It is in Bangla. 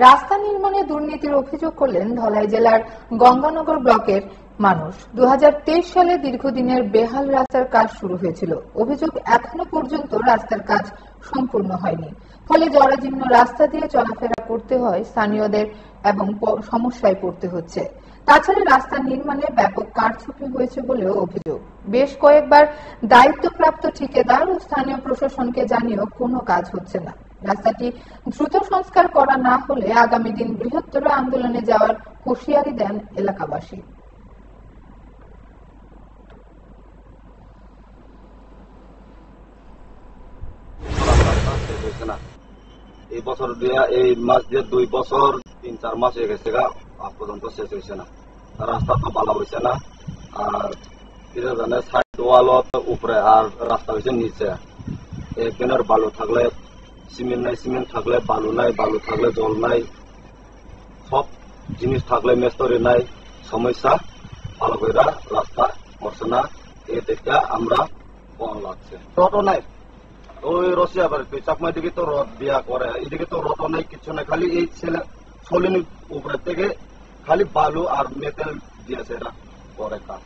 রাস্তা নির্মাণে দুর্নীতির অভিযোগ করলেন ধলাই জেলার গঙ্গানগর ব্লকের মানুষ। 2023 সালে দীর্ঘদিনের বেহাল রাস্তার কাজ শুরু হয়েছিল। অভিযোগ, এখনো পর্যন্ত রাস্তার কাজ সম্পূর্ণ হয়নি, ফলে জরাজীর্ণ রাস্তা দিয়ে চলাফেরা করতে হয় স্থানীয়দের এবং সমস্যায় পড়তে হচ্ছে। তাছাড়া রাস্তা নির্মাণে ব্যাপক কারচুপি হয়েছে বলেও অভিযোগ। বেশ কয়েকবার দায়িত্বপ্রাপ্ত ঠিকাদার ও স্থানীয় প্রশাসনকে জানিয়েও কোনো কাজ হচ্ছে না। রাস্তাটি দ্রুত সংস্কার করা না হলে আগামী দিন বৃহত্তর আন্দোলনে যাওয়ার হুঁশিয়ারি দেন এলাকাবাসী। এই বছর দিয়ে এই মাস দিয়ে 2 বছর 3-4 মাস হয়ে গেছে আজ পর্যন্ত শেষ হয়েছে না। রাস্তা তো ভালো হয়েছে না, আর সাইড ওয়ালত উপরে, আর রাস্তা হয়েছে নিচে। এখানের বালু থাকলে সিমেন্ট নাই, সিমেন্ট থাকলে বালু নাই, বালু থাকলে জল নাই, সব জিনিস থাকলে মেস্তরি নাই। সমস্যা, ভালো করে রাস্তা করছে না। এ থেকে আমরা কম লাগছে। রটো নাই, ওই রসিয়া চাকমা দিকে তো রথ দিয়া করে, এদিকে তো রথ নাই, কিছু নাই। খালি এই ছেলে সলিনি উপরের থেকে খালি বালু আর মেটেল দিয়েছে, এরা করে কাজ।